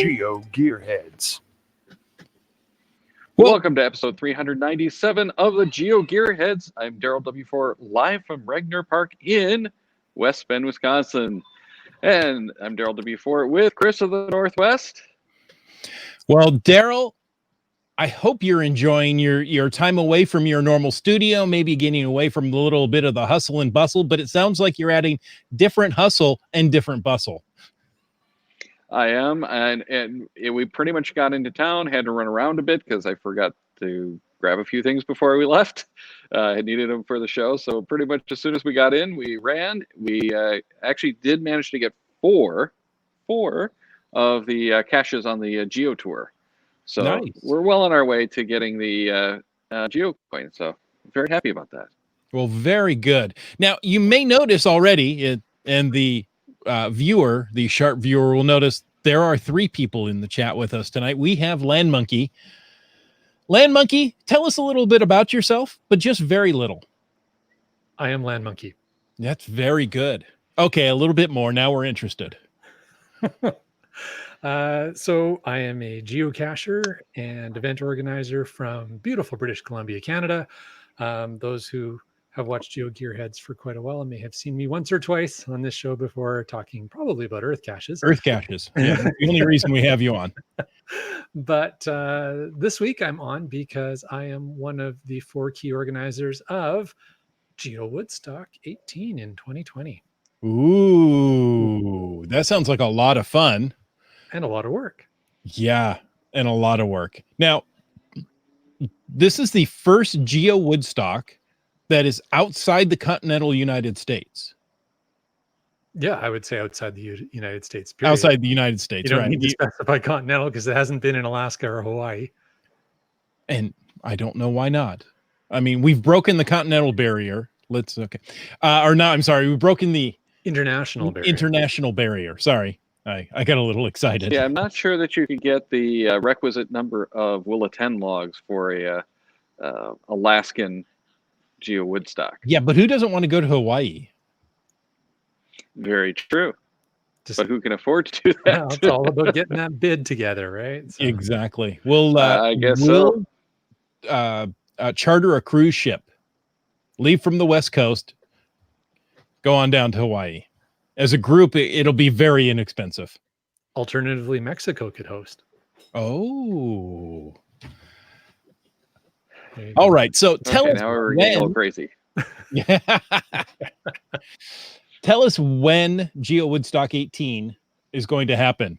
Geo Gearheads. Welcome to episode 397 of the Geo Gearheads. I'm Daryl W4, live from Regner Park in West Bend, Wisconsin. And I'm Daryl W4 with Chris of the Northwest. Well, Daryl, I hope you're enjoying your time away from your normal studio, maybe getting away from a little bit of the hustle and bustle, but it sounds like you're adding different hustle and different bustle. I am, and we pretty much got into town, had to run around a bit because I forgot to grab a few things before we left. I needed them for the show, so pretty much as soon as we got in, we ran. We actually did manage to get four of the caches on the Geo Tour. So nice. We're well on our way to getting the Geo coin, so very happy about that. Well, very good. Now, you may notice already, and the viewer, the sharp viewer, will notice there are three people in the chat with us tonight. We have Land Monkey. Land Monkey, tell us a little bit about yourself, but just very little. I am Land Monkey. That's very good. Okay, a little bit more. Now we're interested. So I am a geocacher and event organizer from beautiful British Columbia, Canada. Those who have watched Geo Gearheads for quite a while and may have seen me once or twice on this show before, talking probably about Earth caches. Earth caches. Yeah, the only reason we have you on. But this week I'm on because I am one of the four key organizers of Geo Woodstock 18 in 2020. Ooh, that sounds like a lot of fun. And a lot of work. Yeah, and a lot of work. Now, this is the first Geo Woodstock that is outside the continental United States. Yeah, I would say outside the United States. Period. Outside the United States, you don't right? need to specify continental because it hasn't been in Alaska or Hawaii. And I don't know why not. I mean, we've broken the continental barrier. We've broken the international barrier. Sorry. I got a little excited. Yeah, I'm not sure that you could get the requisite number of Will Attend logs for a Alaskan Geo Woodstock. Yeah, but who doesn't want to go to Hawaii? Very true. But who can afford to do that? Well, it's all about getting that bid together, right? So, exactly. We'll I guess so. Charter a cruise ship, leave from the West Coast, go on down to Hawaii. As a group, it'll be very inexpensive. Alternatively, Mexico could host. Oh. All right. So tell us now we're getting a little crazy. Yeah. Tell us when Geo Woodstock 18 is going to happen.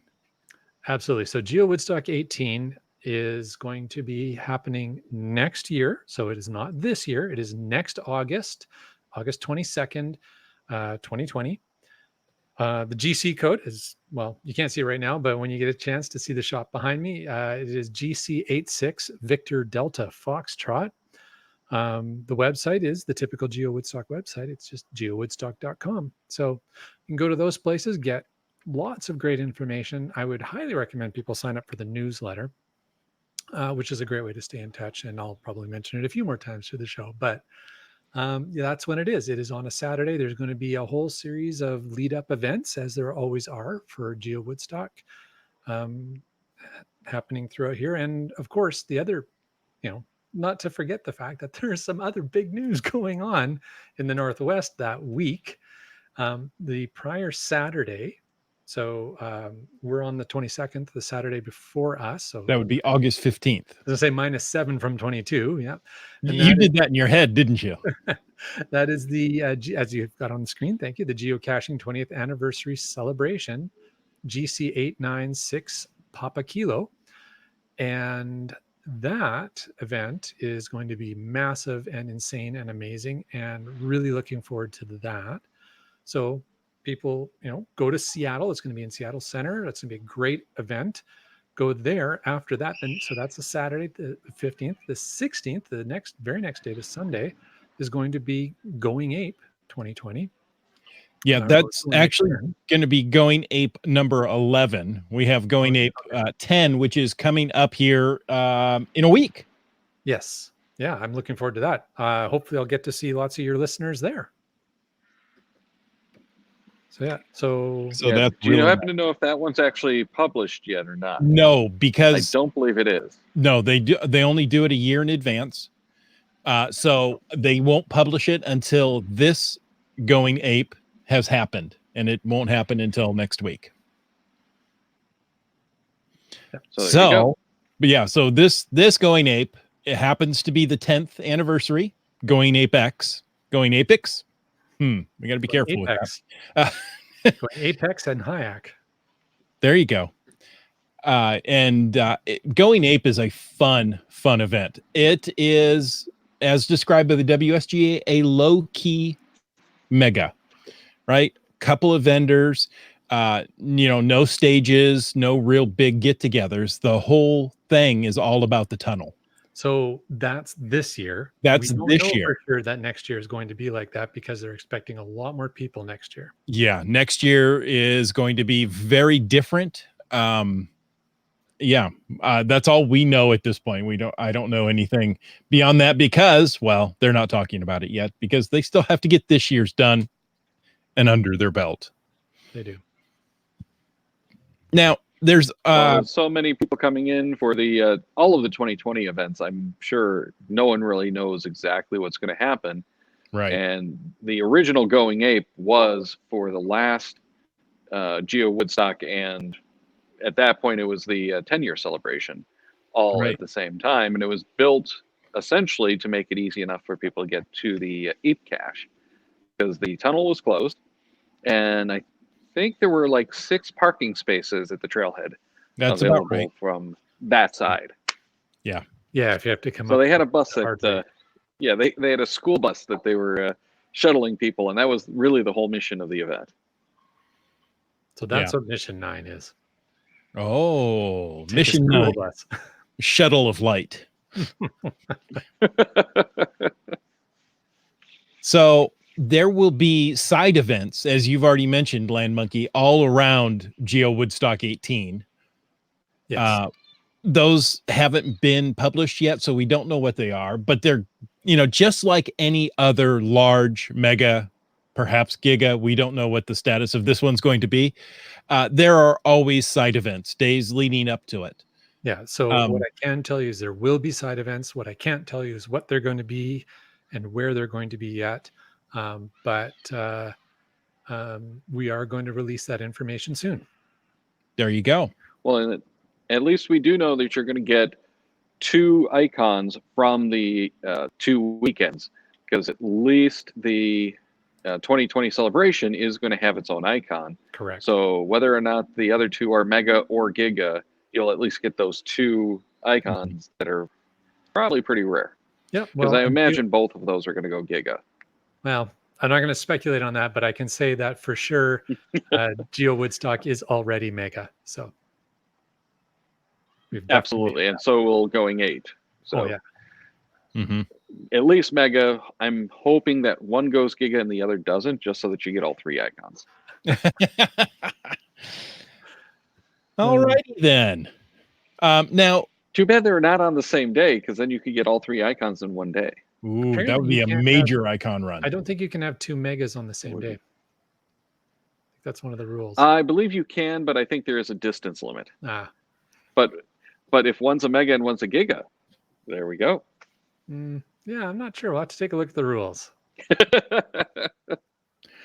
Absolutely. So Geo Woodstock 18 is going to be happening next year. So it is not this year. It is next August 22nd, 2020. The GC code is, well, you can't see it right now, but when you get a chance to see the shop behind me, it is GC86 Victor Delta Foxtrot. The website is the typical Geo Woodstock website. It's just geowoodstock.com. So you can go to those places, get lots of great information. I would highly recommend people sign up for the newsletter, which is a great way to stay in touch. And I'll probably mention it a few more times through the show, but yeah, that's when it is. It is on a Saturday. There's going to be a whole series of lead-up events, as there always are for Geo Woodstock, happening throughout here. And of course, the other, not to forget the fact that there's some other big news going on in the Northwest that week. The prior Saturday, so we're on the 22nd, the Saturday before us. So that would be August 15th. As I say, -7 from 22. Yeah. And you did that in your head, didn't you? That is the, as you've got on the screen, thank you, the geocaching 20th anniversary celebration, GC896 Papa Kilo. And that event is going to be massive and insane and amazing, and really looking forward to that. So people, go to Seattle. It's going to be in Seattle Center. That's going to be a great event. Go there after that. Then, so that's the Saturday, the 15th. The 16th, the very next day, the Sunday, is going to be Going Ape 2020. Yeah, that's actually going to be Going Ape number 11. We have Going Ape 10, which is coming up here in a week. Yes. Yeah, I'm looking forward to that. Hopefully I'll get to see lots of your listeners there. So yeah. So So Yeah. that's Do you really happen to know if that one's actually published yet or not? no, I because don't believe it is. no, they only do it a year in advance. So they won't publish it until this Going Ape has happened, and it won't happen until next week. So there you go. So, but yeah, so this Going Ape, it happens to be the 10th anniversary. Going Ape X, Going Apex. We got to be careful Apex. with that. Going Apex and Hayak. There you go. Going Ape is a fun event. It is, as described by the WSGA, a low-key mega, right? Couple of vendors, no stages, no real big get-togethers. The whole thing is all about the tunnel. So that's this year. That's we don't this know year. for sure that next year is going to be like that because they're expecting a lot more people next year. Yeah, next year is going to be very different. That's all we know at this point. I don't know anything beyond that because, well, they're not talking about it yet because they still have to get this year's done and under their belt. They do. Now, there's so many people coming in for the all of the 2020 events. I'm sure no one really knows exactly what's going to happen. right. And the original Going Ape was for the last Geo Woodstock, and at that point it was the 10-year celebration, all Right. at the same time, and it was built essentially to make it easy enough for people to get to the Ape Cache because the tunnel was closed, and I think there were like 6 parking spaces at the trailhead That's available about right. from that side. Yeah, if you have to come So up. they had a bus the hard way. that they had a school bus that they were shuttling people, and that was really the whole mission of the event. So that's what Mission 9 is. Oh, Take a Mission school 9, bus. Shuttle of Light. So there will be side events, as you've already mentioned, Land Monkey, all around Geo Woodstock 18. Yes. Those haven't been published yet, so we don't know what they are, but they're, just like any other large mega, perhaps giga, we don't know what the status of this one's going to be. There are always side events, days leading up to it. Yeah. So what I can tell you is there will be side events. What I can't tell you is what they're going to be and where they're going to be yet. But we are going to release that information soon. There you go. Well, and at least we do know that you're going to get 2 icons from the 2 weekends, because at least the 2020 celebration is going to have its own icon. Correct. So whether or not the other 2 are mega or giga, you'll at least get those 2 icons that are probably pretty rare. Yeah. Because I imagine both of those are going to go giga. Well, I'm not going to speculate on that, but I can say that for sure, Geo Woodstock is already mega. So we've Absolutely, and so will Going 8. So at least mega. I'm hoping that one goes giga and the other doesn't, just so that you get all 3 icons. All righty then. Now, too bad they're not on the same day, because then you could get all 3 icons in one day. Ooh, that would be a major icon run. I don't think you can have 2 megas on the same day. That's one of the rules. I believe you can, but I think there is a distance limit. But if one's a mega and one's a giga, there we go. Yeah, I'm not sure. We'll have to take a look at the rules.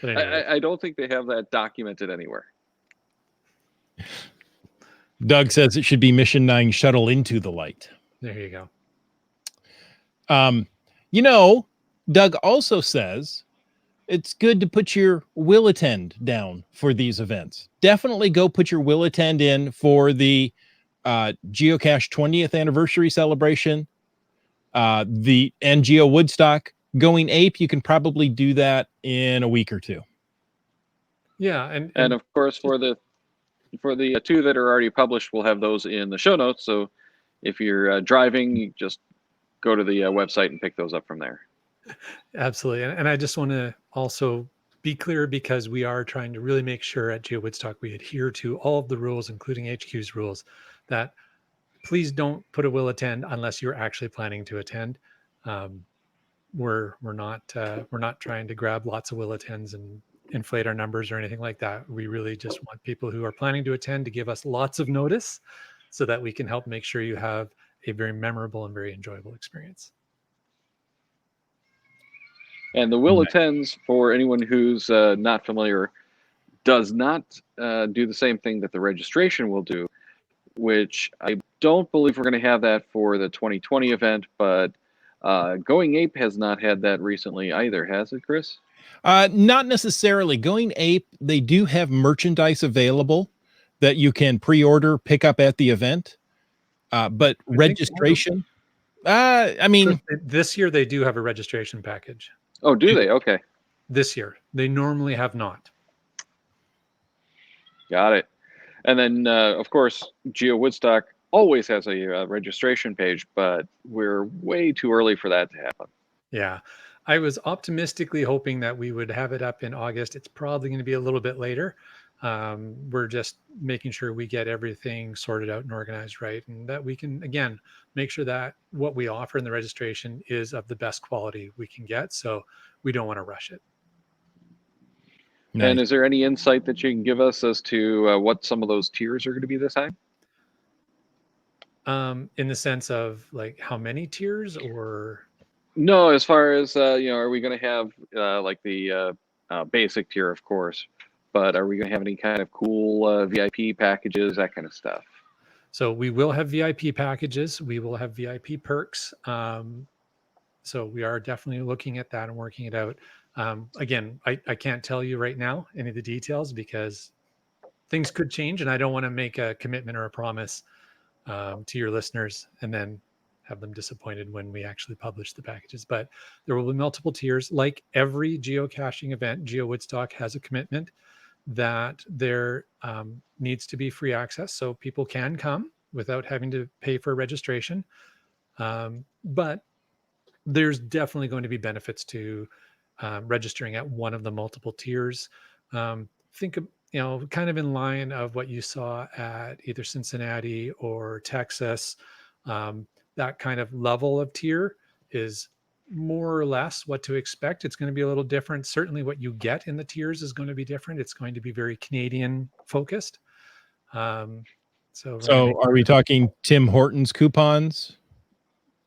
Anyway. I don't think they have that documented anywhere. Doug says it should be Mission 9 Shuttle into the Light. There you go. Doug also says it's good to put your will attend down for these events. Definitely go put your will attend in for the Geocache 20th anniversary celebration, the Geo Woodstock. Going Ape, you can probably do that in a week or 2. Yeah, and of course for the 2 that are already published, we'll have those in the show notes. So if you're driving, you just go to the website and pick those up from there. Absolutely. And I just want to also be clear, because we are trying to really make sure at Geo Woodstock we adhere to all of the rules, including HQ's rules, that please don't put a will attend unless you're actually planning to attend. We're not trying to grab lots of will attends and inflate our numbers or anything like that. We really just want people who are planning to attend to give us lots of notice so that we can help make sure you have a very memorable and very enjoyable experience. And the will attends, for anyone who's not familiar, does not do the same thing that the registration will do, which I don't believe we're going to have that for the 2020 event, but Going Ape has not had that recently either, has it, Chris? Not necessarily. Going Ape, they do have merchandise available that you can pre-order, pick up at the event. But registration, I mean, this year they do have a registration package. Oh, do they? Okay. This year. They normally have not. Got it. And then, of course, Geo Woodstock always has a registration page, but we're way too early for that to happen. Yeah. I was optimistically hoping that we would have it up in August. It's probably going to be a little bit later. We're just making sure we get everything sorted out and organized right, and that we can, again, make sure that what we offer in the registration is of the best quality we can get. So we don't want to rush it. nice. And is there any insight that you can give us as to what some of those tiers are going to be this time? In the sense of like how many tiers, or No, as far as, are we going to have like the basic tier, of course, but are we going to have any kind of cool VIP packages, that kind of stuff? So we will have VIP packages. We will have VIP perks. So we are definitely looking at that and working it out. Again, I can't tell you right now any of the details because things could change, and I don't want to make a commitment or a promise to your listeners and then have them disappointed when we actually publish the packages. But there will be multiple tiers. Like every geocaching event, Geo Woodstock has a commitment that there needs to be free access, so people can come without having to pay for registration. But there's definitely going to be benefits to registering at one of the multiple tiers. Think of, kind of in line of what you saw at either Cincinnati or Texas. That kind of level of tier is more or less what to expect. It's going to be a little different. Certainly what you get in the tiers is going to be different. It's going to be very Canadian focused. So are we talking Tim Hortons coupons?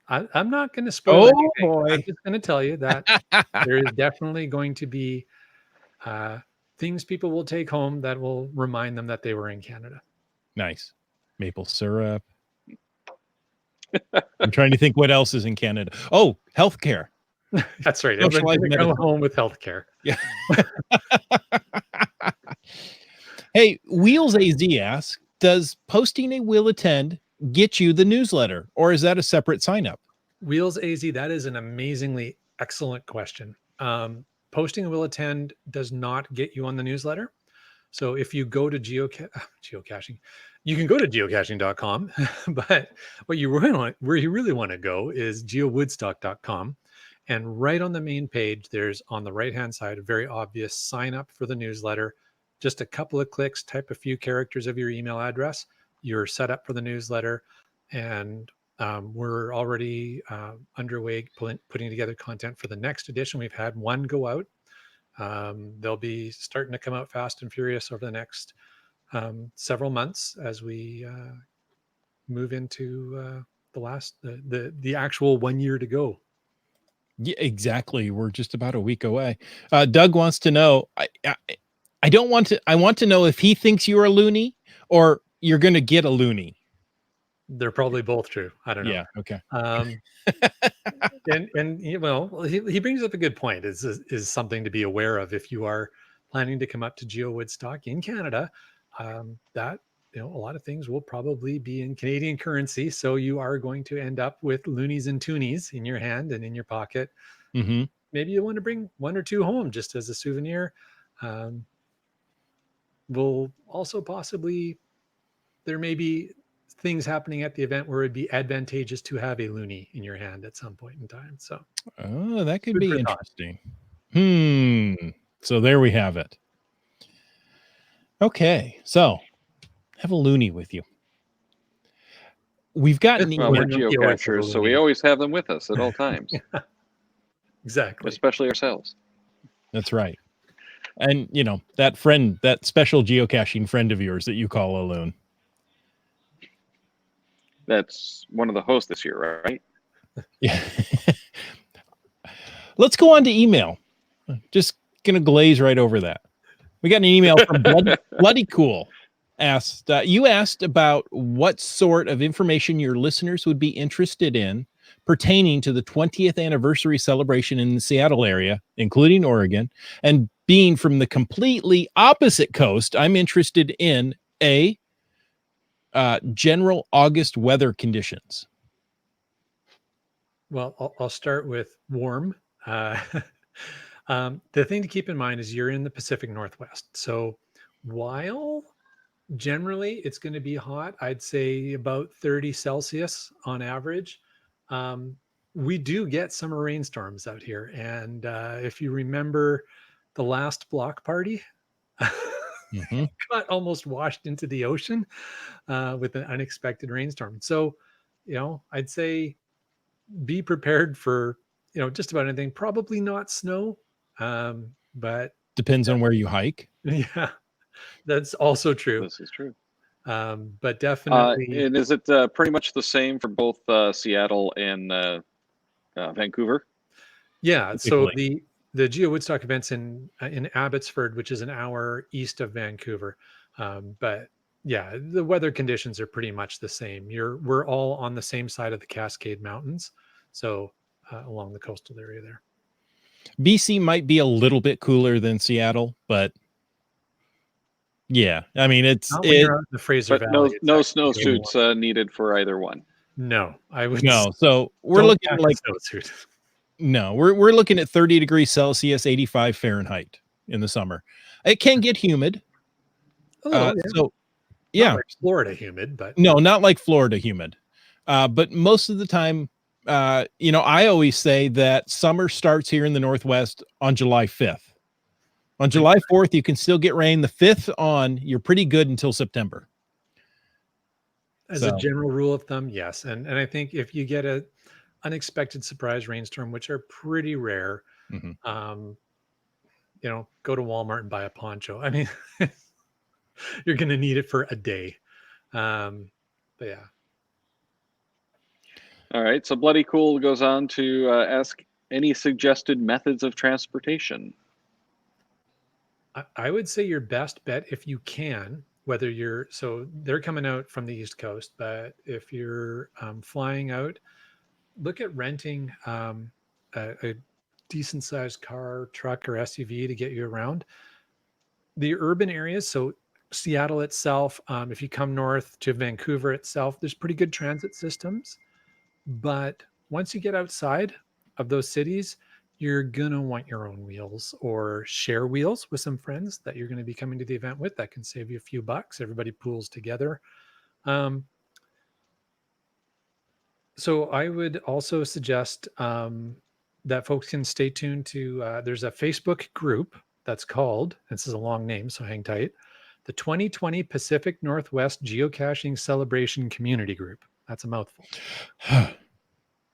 I'm not going to spoil anything. Boy. I'm just going to tell you that there is definitely going to be things people will take home that will remind them that they were in Canada. Nice. Maple syrup. I'm trying to think what else is in Canada. Oh, healthcare. That's right. Everyone's going to come home with healthcare. Yeah. Hey, Wheels AZ asks, does posting a will attend get you the newsletter, or is that a separate sign up? Wheels AZ, that is an amazingly excellent question. Posting a will attend does not get you on the newsletter. So if you go to geocaching, you can go to geocaching.com, but where you really want to go is geowoodstock.com. And right on the main page, there's on the right-hand side, a very obvious sign up for the newsletter. Just a couple of clicks, type a few characters of your email address. You're set up for the newsletter. And we're already underway putting together content for the next edition. We've had one go out. They'll be starting to come out fast and furious over the next several months as we move into the actual 1 year to go. Yeah, exactly. We're just about a week away. Doug wants to know, I want to know if he thinks you're a loony or you're going to get a loony. They're probably both true. I don't know. Yeah. Okay. And he brings up a good point. Is something to be aware of if you are planning to come up to Geo Woodstock in Canada. That a lot of things will probably be in Canadian currency, so you are going to end up with loonies and toonies in your hand and in your pocket. Mm-hmm. Maybe you want to bring one or two home just as a souvenir. We'll also possibly, there may be things happening at the event where it'd be advantageous to have a loonie in your hand at some point in time. So, that could be interesting. So there we have it. Okay, so have a loonie with you. We've gotten we're geocachers, so we always have them with us at all times. Exactly, especially ourselves. That's right. And that friend, that special geocaching friend of yours that you call a loon. That's one of the hosts this year, right? Yeah. Let's go on to email. Just gonna glaze right over that. We got an email from Bloody Cool. You asked about what sort of information your listeners would be interested in pertaining to the 20th anniversary celebration in the Seattle area, including Oregon, and being from the completely opposite coast, I'm interested in general August weather conditions. Well, I'll start with warm. The thing to keep in mind is you're in the Pacific Northwest. So while generally it's going to be hot, I'd say about 30 Celsius on average. Um, we do get summer rainstorms out here. And if you remember the last block party, Mm-hmm. got almost washed into the ocean with an unexpected rainstorm. So, I'd say be prepared for just about anything. Probably not snow, but Depends on where you hike. yeah, that's also true. This is true. But definitely, And is it pretty much the same for both Seattle and Vancouver? yeah. So Typically. the Geo Woodstock events in Abbotsford, which is an hour east of Vancouver, but yeah, the weather conditions are pretty much the same. We're all on the same side of the Cascade Mountains, so along the coastal area there. BC might be a little bit cooler than Seattle, but yeah, I mean Not when you're out in the Fraser But Valley. no It's actually way snowsuits needed for either one. no, I would no. So we're don't looking pack like a snowsuit. no, we're looking at 30 degrees Celsius, 85 Fahrenheit in the summer. It can get humid. A little, yeah. So Not yeah, like Florida humid, but no, not like Florida humid. But most of the time, I always say that summer starts here in the Northwest on July 5th. On July 4th, you can still get rain. The 5th on, you're pretty good until September. as a general rule of thumb, yes. And I think if you get a unexpected surprise rainstorm, which are pretty rare, Mhm. Go to Walmart and buy a poncho. I mean, you're going to need it for a day. But yeah. All right. So Bloody Cool goes on to ask any suggested methods of transportation. I would say your best bet if you can, so they're coming out from the East Coast, but if you're flying out, look at renting a decent sized car, truck, or SUV to get you around. The urban areas, so Seattle itself, if you come north to Vancouver itself, there's pretty good transit systems. But once you get outside of those cities, you're going to want your own wheels or share wheels with some friends that you're going to be coming to the event with. That can save you a few bucks. Everybody pools together. So I would also suggest that folks can stay tuned to, there's a Facebook group that's called, this is a long name, so hang tight, the 2020 Pacific Northwest Geocaching Celebration Community Group. That's a mouthful.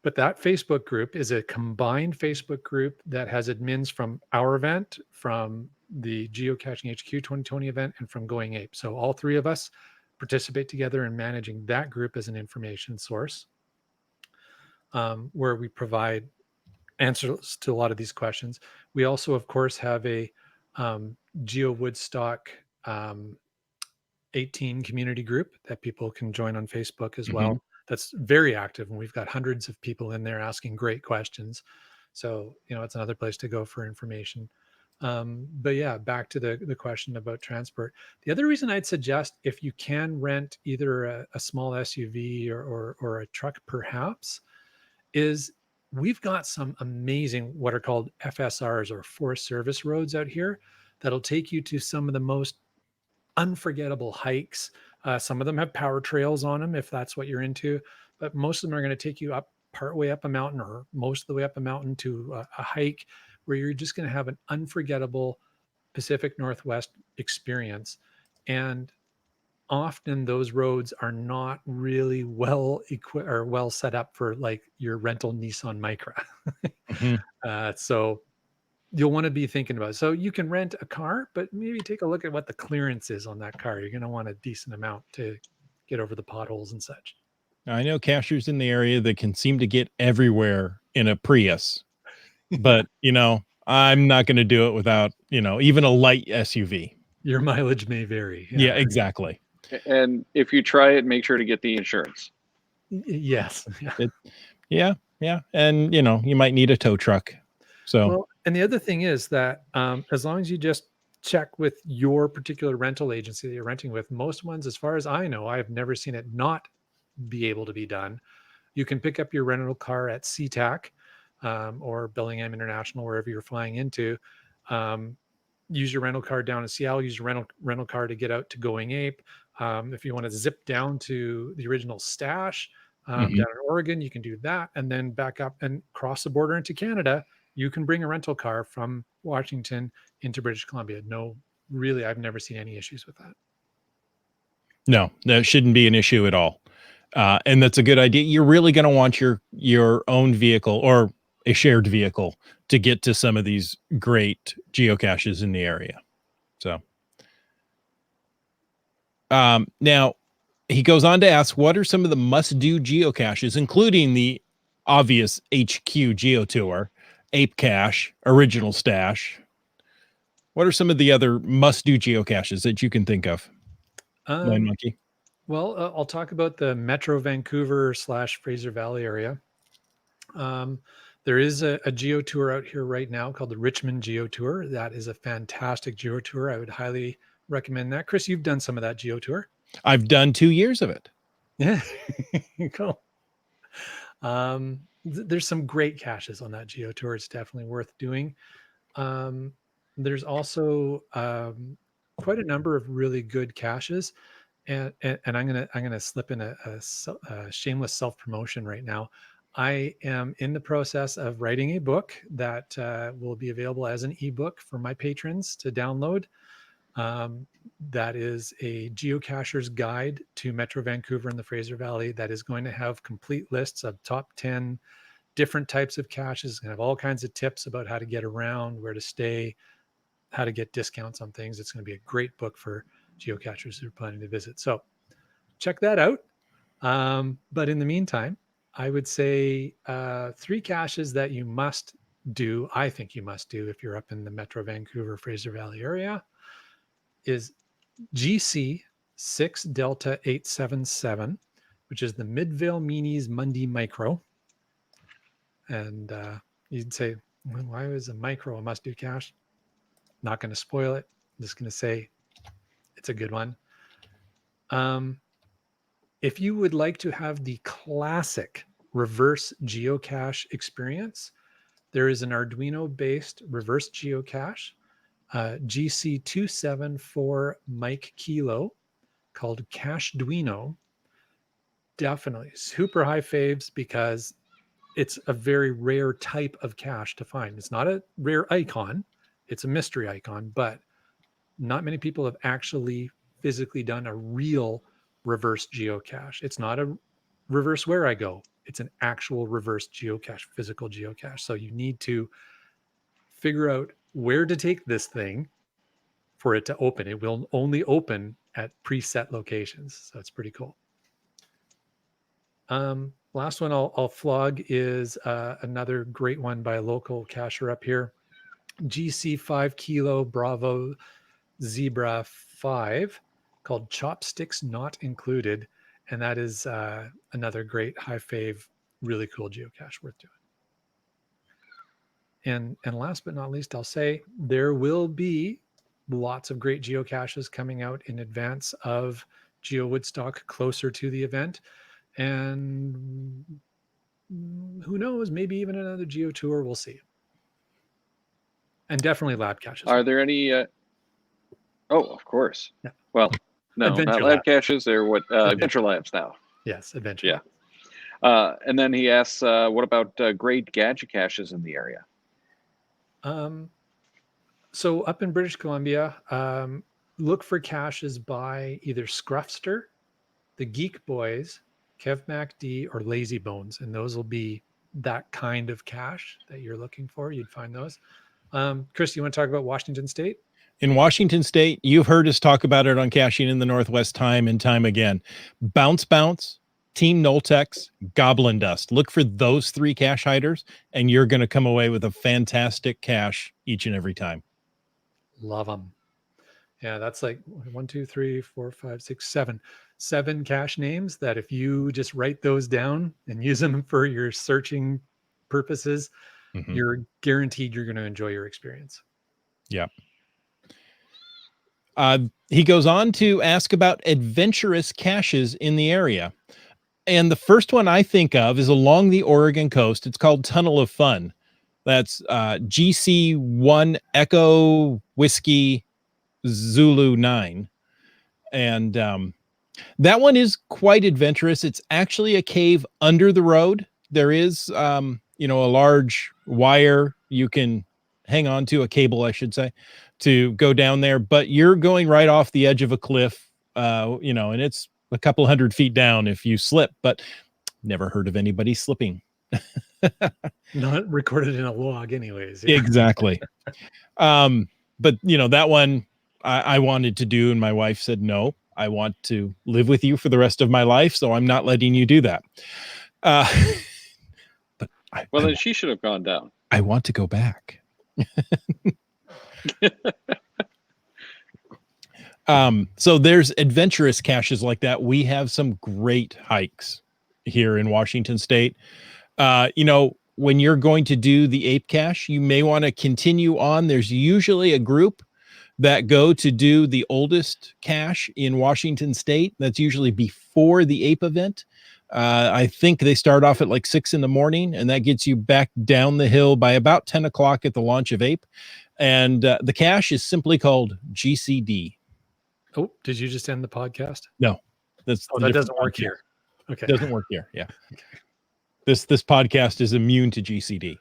But that Facebook group is a combined Facebook group that has admins from our event, from the Geocaching HQ 2020 event, and from Going Ape. So all three of us participate together in managing that group as an information source, where we provide answers to a lot of these questions. We also, of course, have a Geo Woodstock 18 community group that people can join on Facebook as well. That's very active, and we've got hundreds of people in there asking great questions. So, it's another place to go for information. But yeah, back to the question about transport. The other reason I'd suggest, if you can rent either a small SUV or a truck, perhaps, is we've got some amazing what are called FSRs, or Forest Service roads, out here that'll take you to some of the most unforgettable hikes. Some of them have power trails on them if that's what you're into, but most of them are going to take you up partway up a mountain or most of the way up a mountain to a hike where you're just going to have an unforgettable Pacific Northwest experience. And often those roads are not really well equipped or well set up for like your rental Nissan Micra. So you'll want to be thinking about it. So you can rent a car, but maybe take a look at what the clearance is on that car. You're going to want a decent amount to get over the potholes and such. I know cashers in the area that can seem to get everywhere in a Prius, but I'm not going to do it without, even a light SUV. Your mileage may vary. Yeah, exactly. And if you try it, make sure to get the insurance. Yes. Yeah. Yeah. And, you might need a tow truck. So, well, and the other thing is that as long as you just check with your particular rental agency that you're renting with, most ones, as far as I know, I have never seen it not be able to be done. You can pick up your rental car at SeaTac or Bellingham International, wherever you're flying into. Use your rental car down in Seattle. Use your rental car to get out to Going Ape. If you want to zip down to the original stash down in Oregon, you can do that, and then back up and cross the border into Canada. You can bring a rental car from Washington into British Columbia. No, really, I've never seen any issues with that. No, that shouldn't be an issue at all. And that's a good idea. You're really going to want your own vehicle or a shared vehicle to get to some of these great geocaches in the area. So, now he goes on to ask, what are some of the must-do geocaches, including the obvious HQ Geo Tour, Ape Cache, Original Stash? What are some of the other must-do geocaches that you can think of? Land Monkey. Well, I'll talk about the Metro Vancouver / Fraser Valley area. There is a Geo Tour out here right now called the Richmond Geo Tour. That is a fantastic Geo Tour. I would highly recommend that. Chris, you've done some of that Geo Tour. I've done 2 years of it. Yeah, cool. There's some great caches on that Geo Tour. It's definitely worth doing. There's also quite a number of really good caches. And I'm gonna slip in a shameless self promotion right now. I am in the process of writing a book that will be available as an ebook for my patrons to download. That is a geocacher's guide to Metro Vancouver and the Fraser Valley. That is going to have complete lists of top 10 different types of caches. It's going to have all kinds of tips about how to get around, where to stay, how to get discounts on things. It's going to be a great book for geocachers who are planning to visit. So check that out. But in the meantime, I would say 3 caches that you must do, I think you must do if you're up in the Metro Vancouver, Fraser Valley area, is GC 6 Delta 877, which is the Midvale Meanies Mundy Micro. And you'd say, well, why was a micro a must-do cache? Not going to spoil it. I'm just going to say it's a good one. If you would like to have the classic reverse geocache experience, there is an Arduino-based reverse geocache, GC274 Mike Kilo, called Cacheduino. Definitely super high faves because it's a very rare type of cache to find. It's not a rare icon, it's a mystery icon, but not many people have actually physically done a real reverse geocache. It's not a reverse where I go. It's an actual reverse geocache, physical geocache. So you need to figure out where to take this thing for it to open. It will only open at preset locations. So it's pretty cool. Last one I'll flog is another great one by a local cacher up here. GC 5 Kilo Bravo Zebra 5 called Chopsticks Not Included. And that is another great high fave, really cool geocache worth doing. And last but not least, I'll say there will be lots of great geocaches coming out in advance of Geo Woodstock closer to the event. And who knows, maybe even another Geo Tour, we'll see. And definitely lab caches. Are there any? Oh, of course. Yeah. Well, no, Adventure not lab caches. They're what Adventure Labs now. Yes, Adventure. Yeah. And then he asks, what about great gadget caches in the area? So up in British Columbia, look for caches by either Scruffster, the Geek Boys, Kev MacD, or Lazy Bones, and those will be that kind of cache that you're looking for. You'd find those. Chris, you want to talk about Washington State? In Washington State, you've heard us talk about it on Caching in the Northwest time and time again. Bounce Bounce, Team Noltex, Goblin Dust. Look for those 3 cache hiders, and you're going to come away with a fantastic cache each and every time. Love them. Yeah, that's like 1, 2, 3, 4, 5, 6, 7. 7 cache names that if you just write those down and use them for your searching purposes, you're guaranteed you're going to enjoy your experience. Yeah. He goes on to ask about adventurous caches in the area. And the first one I think of is along the Oregon coast. It's called Tunnel of Fun. That's GC1 Echo Whiskey Zulu 9. And that one is quite adventurous. It's actually a cave under the road. There is, a large wire you can hang on to, a cable, I should say, to go down there. But you're going right off the edge of a cliff, and it's a couple 100 feet down if you slip. But never heard of anybody slipping. Not recorded in a log anyways. Yeah. Exactly. But that one I wanted to do, and my wife said, no, I want to live with you for the rest of my life, so I'm not letting you do that. But then she should have gone down. I want to go back. So there's adventurous caches like that. We have some great hikes here in Washington State. When you're going to do the ape cache, you may want to continue on. There's usually a group that go to do the oldest cache in Washington State. That's usually before the ape event. I think they start off at like 6 a.m, and that gets you back down the hill by about 10 o'clock at the launch of ape. And the cache is simply called GCD. Oh, did you just end the podcast? No, that doesn't work here. Okay, doesn't work here. Yeah. Okay. This podcast is immune to GCD.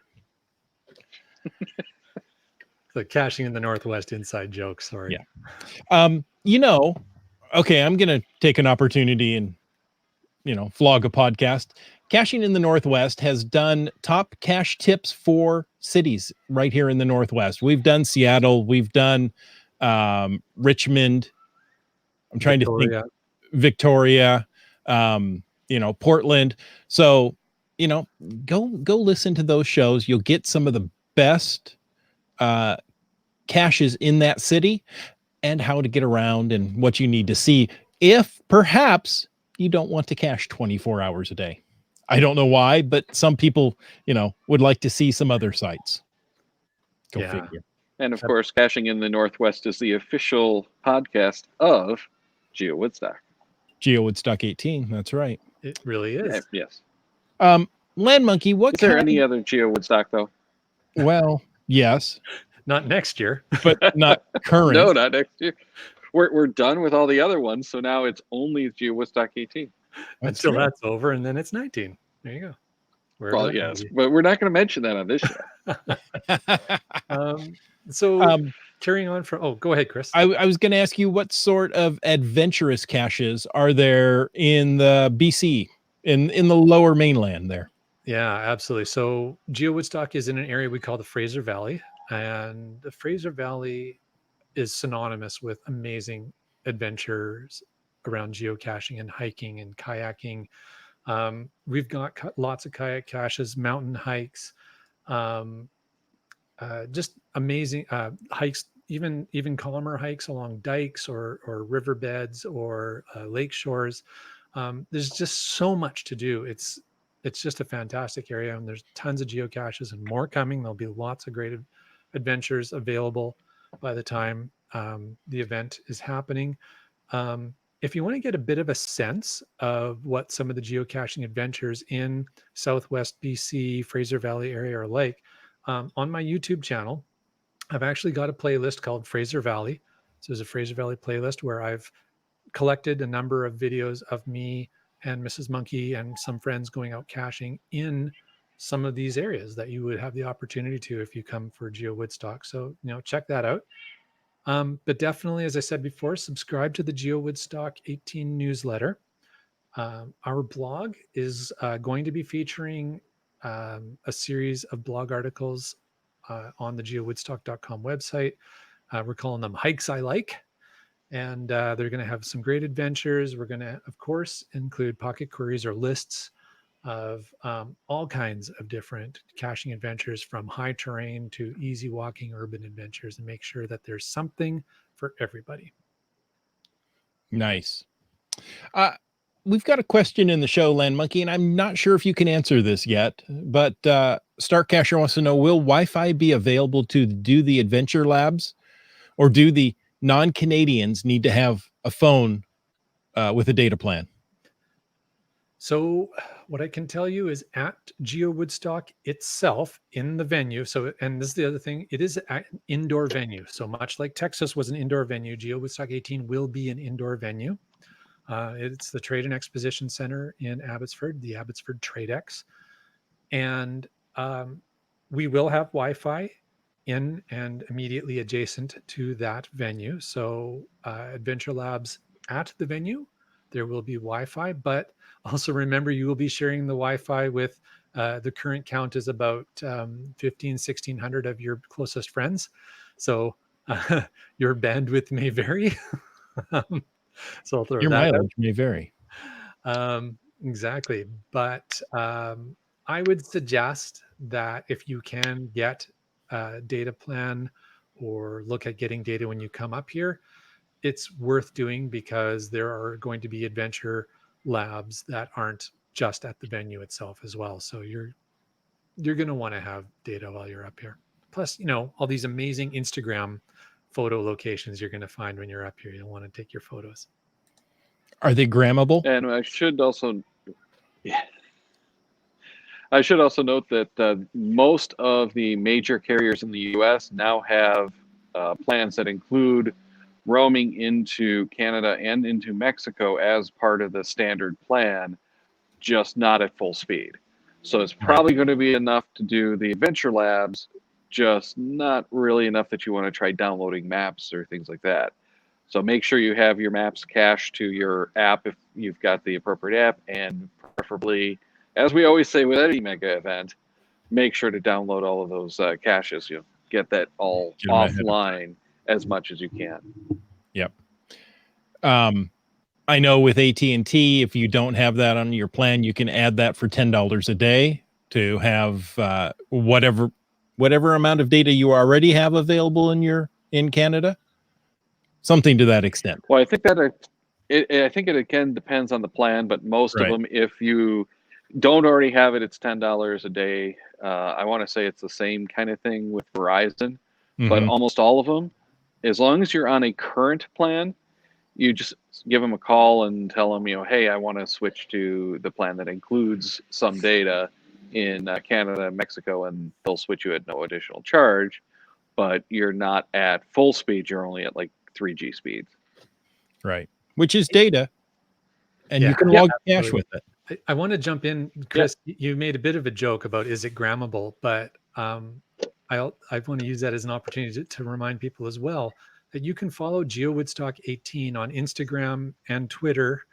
The Caching in the Northwest inside joke. Sorry. Yeah. Okay, I'm going to take an opportunity and, flog a podcast. Caching in the Northwest has done top cache tips for cities right here in the Northwest. We've done Seattle. We've done Richmond. I'm trying to think. Victoria. Portland. So, go listen to those shows. You'll get some of the best caches in that city and how to get around and what you need to see if perhaps you don't want to cache 24 hours a day. I don't know why, but some people, would like to see some other sites. Go figure. And of course, Caching in the Northwest is the official podcast of Geo Woodstock. Geo Woodstock 18. That's right. It really is. Yes. Land Monkey, what is there any other Geo Woodstock though? Well, yes. Not next year. But not current. No, not next year. We're done with all the other ones, so now it's only Geo Woodstock 18. Until that's over, and then it's 19. There you go. Well, yes, but we're not going to mention that on this show. Carrying on from, go ahead, Chris. I was going to ask you, what sort of adventurous caches are there in the BC, in the lower mainland there? Yeah, absolutely. So Geo Woodstock is in an area we call the Fraser Valley, and the Fraser Valley is synonymous with amazing adventures around geocaching and hiking and kayaking. We've got lots of kayak caches, mountain hikes, just amazing hikes, even calmer hikes along dikes or riverbeds or lake shores. There's just so much to do. It's just a fantastic area, and there's tons of geocaches and more coming. There'll be lots of great adventures available by the time the event is happening. If you want to get a bit of a sense of what some of the geocaching adventures in Southwest BC, Fraser Valley area are like, on my YouTube channel, I've actually got a playlist called Fraser Valley. So there's a Fraser Valley playlist where I've collected a number of videos of me and Mrs. Monkey and some friends going out caching in some of these areas that you would have the opportunity to if you come for Geo Woodstock. So, check that out. But definitely, as I said before, subscribe to the Geo Woodstock 18 newsletter. Our blog is going to be featuring a series of blog articles on the geowoodstock.com website. We're calling them Hikes I Like. And they're going to have some great adventures. We're going to, of course, include pocket queries or lists of all kinds of different caching adventures, from high terrain to easy walking urban adventures, and make sure that there's something for everybody. Nice. We've got a question in the show, Land Monkey, and I'm not sure if you can answer this yet, but Stark Cacher wants to know, will Wi-Fi be available to do the adventure labs, or do the non-Canadians need to have a phone with a data plan? So what I can tell you is, at Geo Woodstock itself in the venue. So, and this is the other thing, it is an indoor venue. So much like Texas was an indoor venue, Geo Woodstock 18 will be an indoor venue. It's the Trade and Exposition Center in Abbotsford, the Abbotsford Trade X. And we will have Wi-Fi in and immediately adjacent to that venue. So Adventure Labs at the venue, there will be Wi-Fi, but also remember, you will be sharing the Wi-Fi with the current count is about 1,600 of your closest friends. So your bandwidth may vary. So I'll throw Your that out. mileage may vary. Exactly. But I would suggest that if you can get a data plan or look at getting data when you come up here, it's worth doing, because there are going to be adventure labs that aren't just at the venue itself as well. So you're going to want to have data while you're up here. Plus, all these amazing Instagram photo locations you're going to find when you're up here. You'll want to take your photos. Are they grammable? And I should also note that most of the major carriers in the U.S. now have plans that include roaming into Canada and into Mexico as part of the standard plan, just not at full speed. So it's probably going to be enough to do the adventure labs, just not really enough that you want to try downloading maps or things like that. So make sure you have your maps cached to your app if you've got the appropriate app, and preferably, as we always say with any mega event, make sure to download all of those caches. You'll get that all offline as much as you can. Yep. I know with AT&T, if you don't have that on your plan, you can add that for $10 a day to have whatever amount of data you already have available in Canada. Something to that extent. Well, I think that I think it again depends on the plan, but most of them, if you don't already have it, it's $10 a day. I want to say it's the same kind of thing with Verizon, but almost all of them, as long as you're on a current plan, you just give them a call and tell them, hey, I want to switch to the plan that includes some data in Canada and Mexico, and they'll switch you at no additional charge. But you're not at full speed; you're only at like 3G speeds. Right, which is data, and you can log cache with it. I want to jump in, Chris. You made a bit of a joke about, is it grammable, but I want to use that as an opportunity to remind people as well that you can follow Geo Woodstock 18 on Instagram and Twitter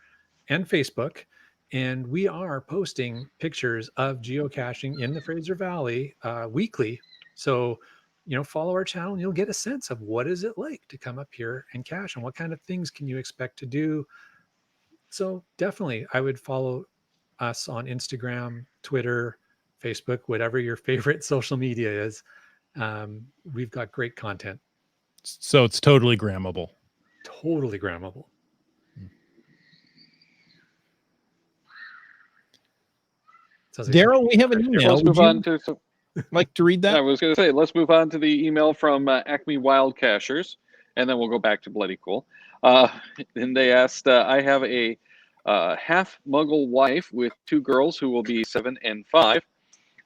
and Facebook, and we are posting pictures of geocaching in the Fraser Valley weekly. So follow our channel and you'll get a sense of what is it like to come up here and cache, and what kind of things can you expect to do. So definitely, I would follow us on Instagram, Twitter, Facebook, whatever your favorite social media is. We've got great content. So it's totally grammable. Totally grammable. Daryl, we have an email. Let's move on to like to read that? I was going to say, let's move on to the email from Acme Wild Cachers, and then we'll go back to Bloody Cool. And they asked, I have a half Muggle wife with 2 girls who will be 7 and 5.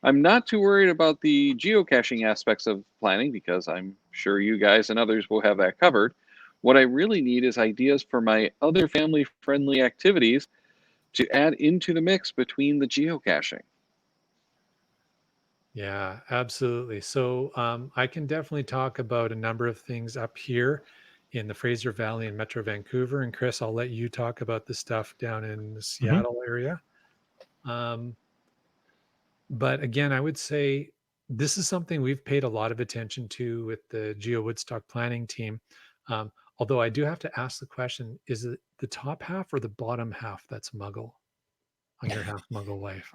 I'm not too worried about the geocaching aspects of planning, because I'm sure you guys and others will have that covered. What I really need is ideas for my other family-friendly activities to add into the mix between the geocaching. Yeah, absolutely. So I can definitely talk about a number of things up here in the Fraser Valley and Metro Vancouver. And Chris, I'll let you talk about the stuff down in the Seattle area. But again, I would say this is something we've paid a lot of attention to with the Geo Woodstock planning team. Although I do have to ask the question, is it the top half or the bottom half that's Muggle on your half Muggle wife?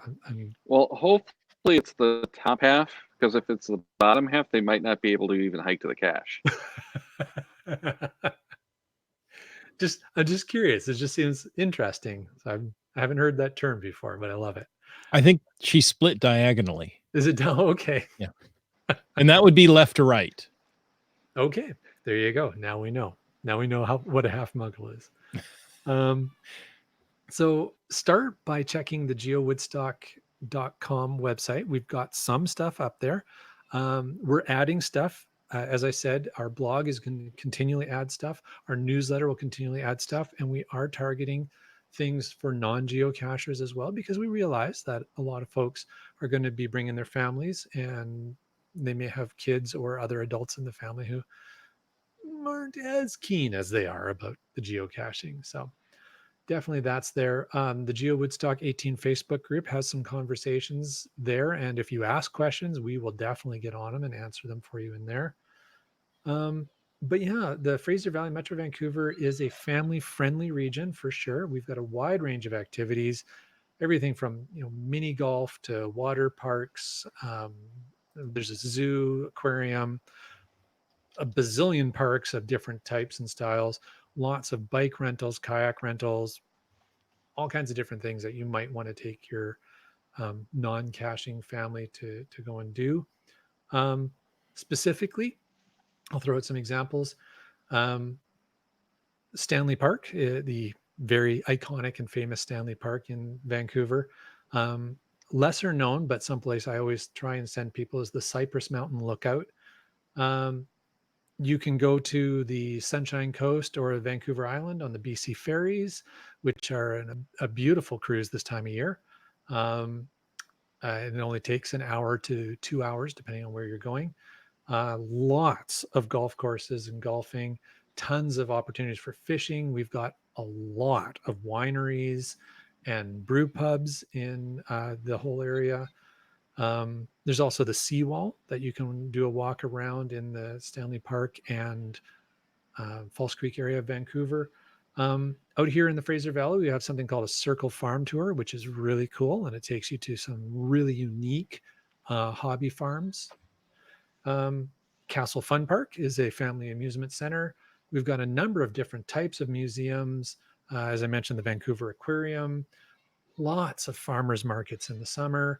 Well, hopefully it's the top half, because if it's the bottom half, they might not be able to even hike to the cache. I'm just curious. It just seems interesting. So I haven't heard that term before, but I love it. I think she split diagonally. Is it down? Okay. Yeah. And that would be left to right. Okay. There you go. Now we know. Now we know what a half Muggle is. So start by checking the geowoodstock.com website. We've got some stuff up there. We're adding stuff. As I said, our blog is going to continually add stuff. Our newsletter will continually add stuff. And we are targeting things for non-geocachers as well, because we realize that a lot of folks are going to be bringing their families, and they may have kids or other adults in the family who aren't as keen as they are about the geocaching. So definitely that's there. The Geo Woodstock 18 Facebook group has some conversations there. And if you ask questions, we will definitely get on them and answer them for you in there. But yeah, the Fraser Valley Metro Vancouver is a family-friendly region for sure. We've got a wide range of activities, everything from mini golf to water parks. There's a zoo, aquarium, a bazillion parks of different types and styles, lots of bike rentals, kayak rentals, all kinds of different things that you might want to take your non-caching family to go and do. Specifically, I'll throw out some examples. Stanley Park, the very iconic and famous Stanley Park in Vancouver. Lesser known, but someplace I always try and send people, is the Cypress Mountain Lookout. You can go to the Sunshine Coast or Vancouver Island on the BC ferries, which are a beautiful cruise this time of year. It only takes an hour to 2 hours, depending on where you're going. Lots of golf courses and golfing, tons of opportunities for fishing. We've got a lot of wineries and brew pubs in the whole area. There's also the seawall that you can do a walk around in the Stanley Park and False Creek area of Vancouver. Out here in the Fraser Valley, we have something called a Circle Farm Tour, which is really cool, and it takes you to some really unique hobby farms. Castle Fun Park is a family amusement center. We've got a number of different types of museums. As I mentioned, the Vancouver Aquarium, lots of farmers markets in the summer.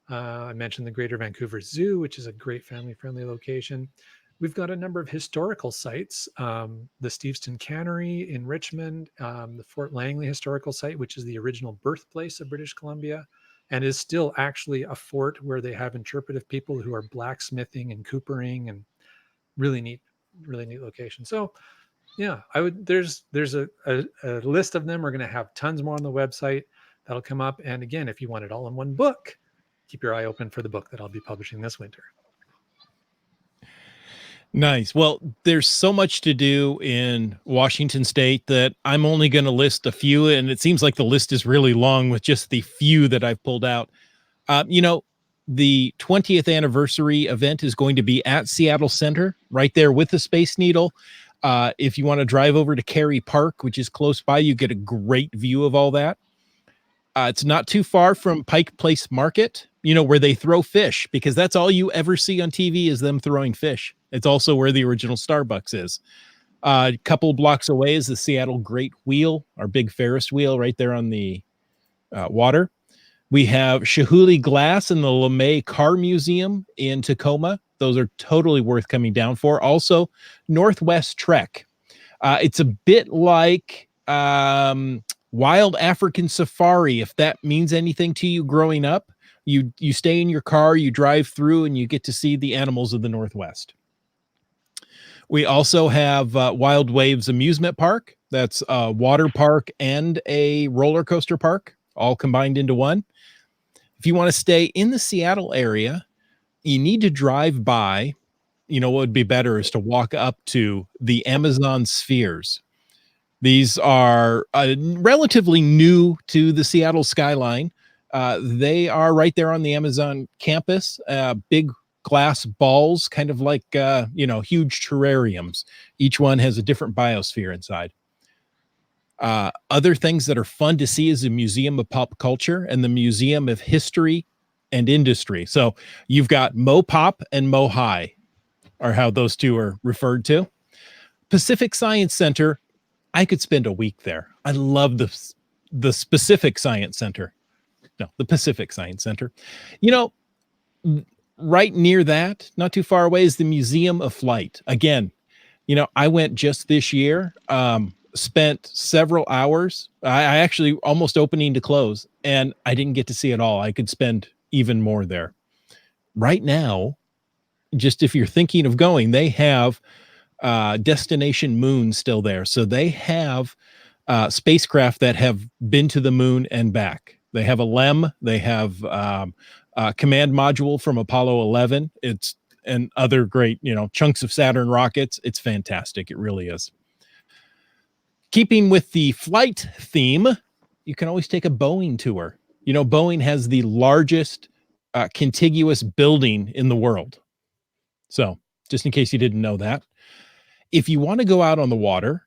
I mentioned the Greater Vancouver Zoo, which is a great family-friendly location. We've got a number of historical sites, the Steveston Cannery in Richmond, the Fort Langley Historical Site, which is the original birthplace of British Columbia, and is still actually a fort where they have interpretive people who are blacksmithing and coopering, and really neat location. So yeah, there's a list of them. We're going to have tons more on the website that'll come up. And again, if you want it all in one book, keep your eye open for the book that I'll be publishing this winter. Nice. Well, there's so much to do in Washington State that I'm only going to list a few, and it seems like the list is really long with just the few that I've pulled out. The 20th anniversary event is going to be at Seattle Center, right there with the Space Needle. If you want to drive over to Cary Park, which is close by, you get a great view of all that. It's not too far from Pike Place Market, where they throw fish, because that's all you ever see on TV is them throwing fish. It's also where the original Starbucks is. A couple blocks away is the Seattle Great Wheel, our big Ferris wheel right there on the water. We have Chihuly Glass and the LeMay Car Museum in Tacoma. Those are totally worth coming down for. Also, Northwest Trek. It's a bit like Wild African Safari, if that means anything to you growing up. You stay in your car, you drive through, and you get to see the animals of the Northwest. We also have Wild Waves Amusement Park. That's a water park and a roller coaster park, all combined into one. If you want to stay in the Seattle area, you need to drive by. What would be better is to walk up to the Amazon Spheres. These are relatively new to the Seattle skyline. They are right there on the Amazon campus, big glass balls, kind of like huge terrariums. Each one has a different biosphere inside. Other things that are fun to see is the Museum of Pop Culture and the Museum of History and Industry. So you've got MoPop and MoHi are how those two are referred to. Pacific Science Center, I could spend a week there. I love the specific Science Center. No, the Pacific Science Center. Right near that, not too far away, is the Museum of Flight. Again, I went just this year, spent several hours. I actually almost opening to close, and I didn't get to see it all. I could spend even more there. Right now, just if you're thinking of going, they have Destination Moon still there. So they have spacecraft that have been to the moon and back. They have a LEM. They have command module from Apollo 11. And other great, chunks of Saturn rockets. It's fantastic. It really is. Keeping with the flight theme, you can always take a Boeing tour. Boeing has the largest contiguous building in the world. So just in case you didn't know that. If you want to go out on the water,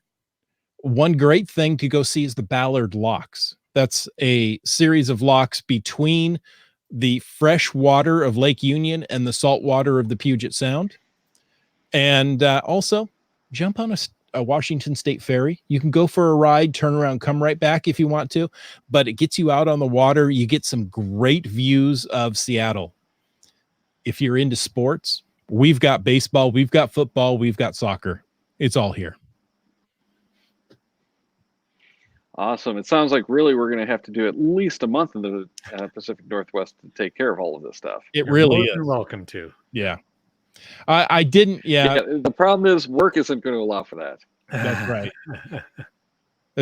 one great thing to go see is the Ballard Locks. That's a series of locks between the fresh water of Lake Union and the salt water of the Puget Sound. And also jump on a Washington State ferry. You can go for a ride, turn around, come right back if you want to, but it gets you out on the water. You get some great views of Seattle. If you're into sports, we've got baseball, we've got football, we've got soccer. It's all here. Awesome. It sounds like really we're going to have to do at least a month in the Pacific Northwest to take care of all of this stuff. It really is. You're welcome to. Yeah. I didn't. Yeah. The problem is work isn't going to allow for that. That's right.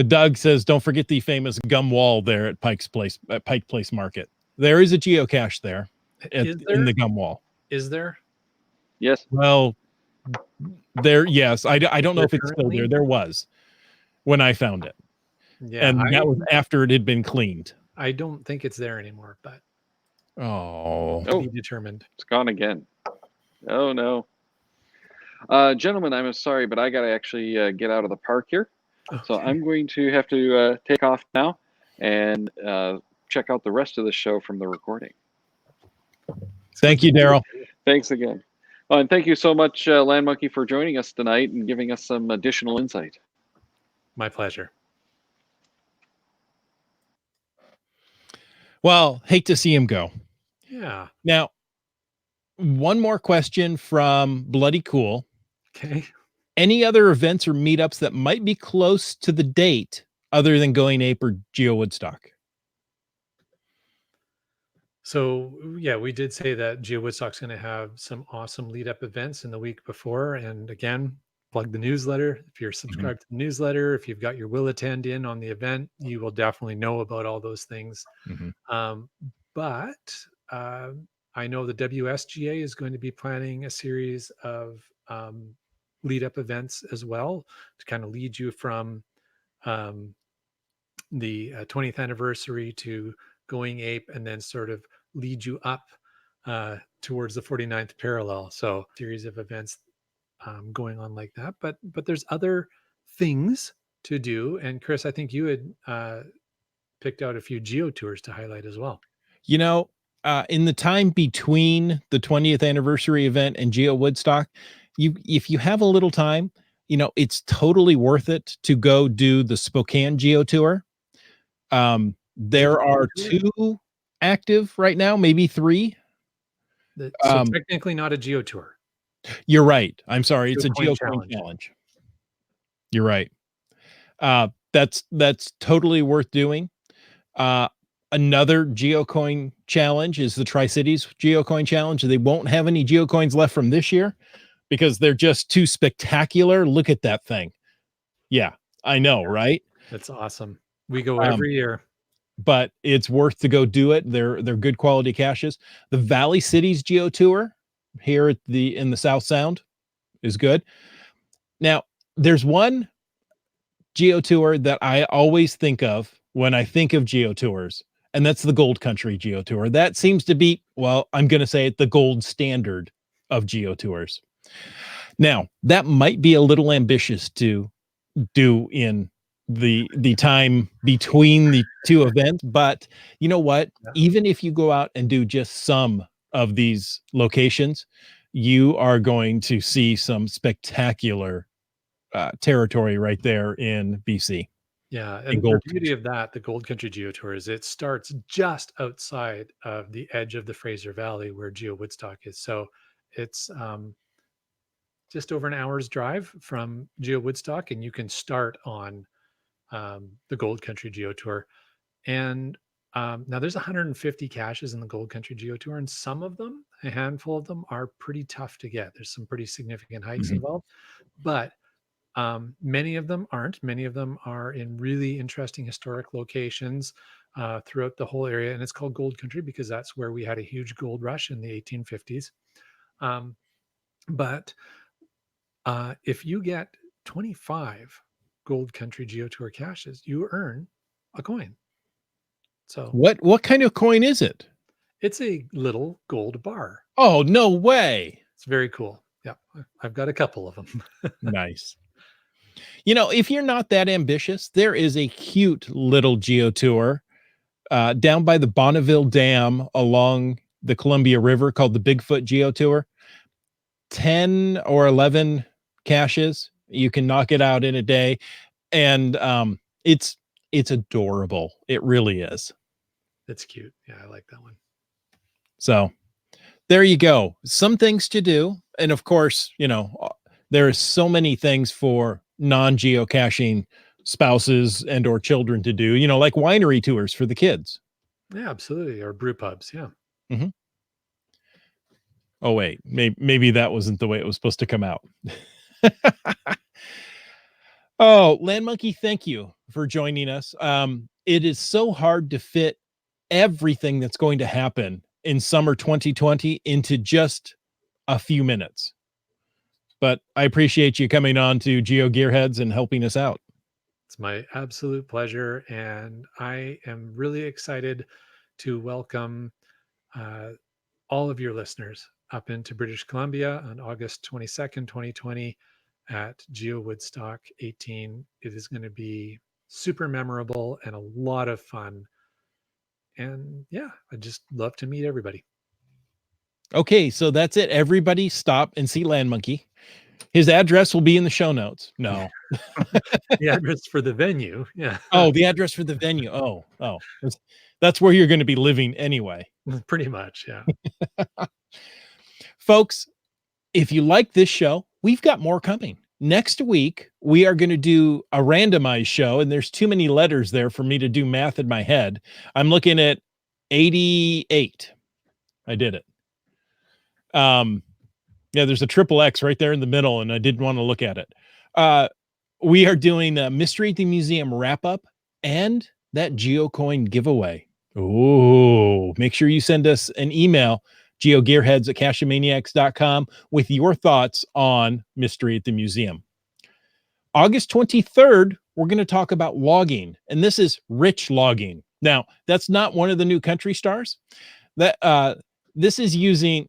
Doug says, don't forget the famous gum wall there at Pike Place Market. There is a geocache there, in the gum wall. Is there? Yes. Well, yes. I don't know if it's still there. There was when I found it. Yeah. And that was after it had been cleaned. I don't think it's there anymore, but to be determined. It's gone again. Oh, no. Gentlemen, I'm sorry, but I got to actually get out of the park here. Okay. So I'm going to have to take off now and check out the rest of the show from the recording. Thank you, Daryl. Thanks again. And thank you so much, Land Monkey, for joining us tonight and giving us some additional insight. My pleasure. Well, hate to see him go. Yeah. Now, one more question from Bloody Cool. Okay. Any other events or meetups that might be close to the date other than Going Ape or Geo Woodstock? So, yeah, we did say that Geo Woodstock's going to have some awesome lead-up events in the week before. And again, plug the newsletter. If you're subscribed to the newsletter, if you've got your will attend in on the event, you will definitely know about all those things. But I know the WSGA is going to be planning a series of lead-up events as well to kind of lead you from the 20th anniversary to Going Ape, and then sort of lead you up towards the 49th parallel. So series of events going on like that. But there's other things to do. And Chris, I think you had picked out a few geo tours to highlight as well. In the time between the 20th anniversary event and Geo Woodstock, if you have a little time, it's totally worth it to go do the Spokane Geo Tour. There are 2 active right now, maybe 3. So technically not a geo tour. You're right. I'm sorry. It's a geocoin challenge. You're right. That's totally worth doing. Another geocoin challenge is the Tri-Cities geocoin challenge. They won't have any geocoins left from this year because they're just too spectacular. Look at that thing. Yeah, I know, right? That's awesome. We go every year. But it's worth to go do it. They're good quality caches. The Valley Cities Geo Tour here in the South Sound is good. Now, there's one Geo Tour that I always think of when I think of Geo Tours, and that's the Gold Country Geo Tour. That seems to be, well, I'm going to say it, the gold standard of Geo Tours. Now, that might be a little ambitious to do in the time between the two events, but you know what? Yeah. Even if you go out and do just some of these locations, you are going to see some spectacular territory right there in BC. Yeah, In and the Gold beauty Country. of that, the Gold Country Geo Tour, is it starts just outside of the edge of the Fraser Valley where Geo Woodstock is. So it's just over an hour's drive from Geo Woodstock, and you can start on the Gold Country Geo Tour. And now there's 150 caches in the Gold Country Geo Tour, and some of them, a handful of them, are pretty tough to get. There's some pretty significant hikes Mhm. involved, but many of them aren't. Many of them are in really interesting historic locations throughout the whole area, and it's called Gold Country because that's where we had a huge gold rush in the 1850s. Um, but if you get 25 Gold Country Geo Tour caches, you earn a coin. So What kind of coin is it? it's a little gold bar. Oh, no way. It's very cool. Yeah, I've got a couple of them. Nice. You know, if you're not that ambitious, there is a cute little Geo Tour down by the Bonneville Dam along the Columbia River called the Bigfoot Geo Tour. 10 or 11 caches. You can knock it out in a day. And it's adorable. It really is. It's cute. Yeah, I like that one. So there you go. Some things to do. And of course, you know, there are so many things for non-geocaching spouses and or children to do, you know, like winery tours for the kids. Yeah, absolutely. Or brew pubs. Yeah. Mm-hmm. Oh, wait, maybe that wasn't the way it was supposed to come out. Oh, Land Monkey, thank you for joining us. It is so hard to fit everything that's going to happen in summer 2020 into just a few minutes. But I appreciate you coming on to Geo Gearheads and helping us out. It's my absolute pleasure. And I am really excited to welcome uh, all of your listeners up into British Columbia on August 22nd, 2020 at Geo Woodstock 18. It is going to be super memorable and a lot of fun. And yeah, I'd just love to meet everybody. Okay, so that's it. Everybody stop and see Land Monkey. His address will be in the show notes. No. The address for the venue. Yeah. Oh, the address for the venue. Oh. That's where you're going to be living anyway. Pretty much. Yeah. Folks, if you like this show, we've got more coming. Next week, we are going to do a randomized show, and there's too many letters there for me to do math in my head. I'm looking at 88. I did it. Yeah, there's a triple X right there in the middle, and I didn't want to look at it. We are doing a Mystery at the Museum wrap-up and that GeoCoin giveaway. Oh, make sure you send us an email, geogearheads@cachemaniacs.com, with your thoughts on Mystery at the Museum. August 23rd, we're going to talk about logging, and this is rich logging. Now, that's not one of the new country stars. This is using...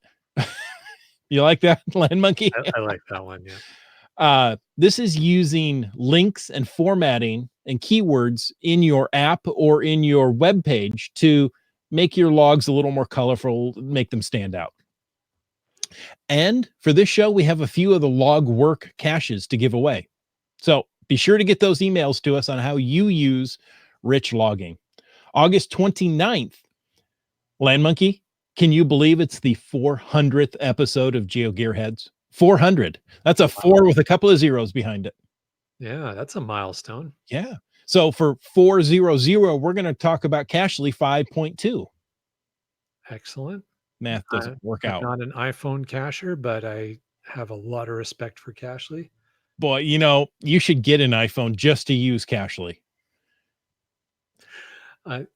You like that, Land Monkey? I like that one. Yeah. This is using links and formatting and keywords in your app or in your web page to make your logs a little more colorful, make them stand out. And for this show, we have a few of the log work caches to give away. So be sure to get those emails to us on how you use rich logging. August 29th, Land Monkey, can you believe it's the 400th episode of Geo Gearheads? 400. That's a 4 with a couple of zeros behind it. Yeah, that's a milestone. Yeah. So for 400, we're going to talk about Cachely 5.2. Excellent. Math doesn't work I'm out. not an iPhone cacher, but I have a lot of respect for Cachely. Boy, you know, you should get an iPhone just to use Cachely.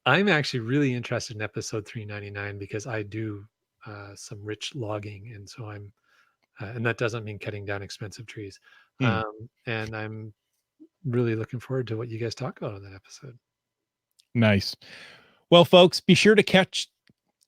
I'm actually really interested in episode 399 because I do some rich logging, and so I'm, and that doesn't mean cutting down expensive trees. And I'm really looking forward to what you guys talk about on that episode. Nice. Well, folks, be sure to catch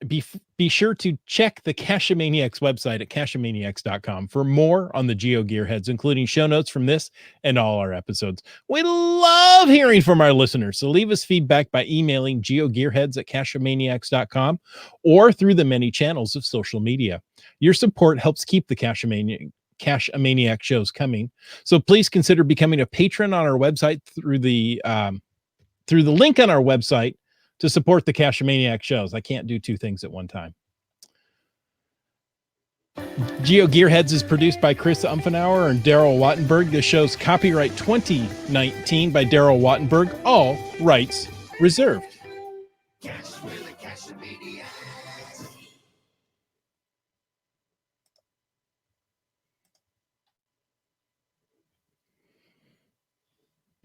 be sure to check the Cachamaniacs website at cachamaniacs.com for more on the Geo Gearheads, including show notes from this and all our episodes. We love hearing from our listeners, so leave us feedback by emailing geogearheads@cachamaniacs.com or through the many channels of social media. Your support helps keep the Cachamaniac shows coming, so please consider becoming a patron on our website through the link on our website to support the Cachamaniac shows. I can't do two things at one time. Geo Gearheads is produced by Chris Umfenauer and Daryl Wattenberg. The show's copyright 2019 by Daryl Wattenberg. All rights reserved.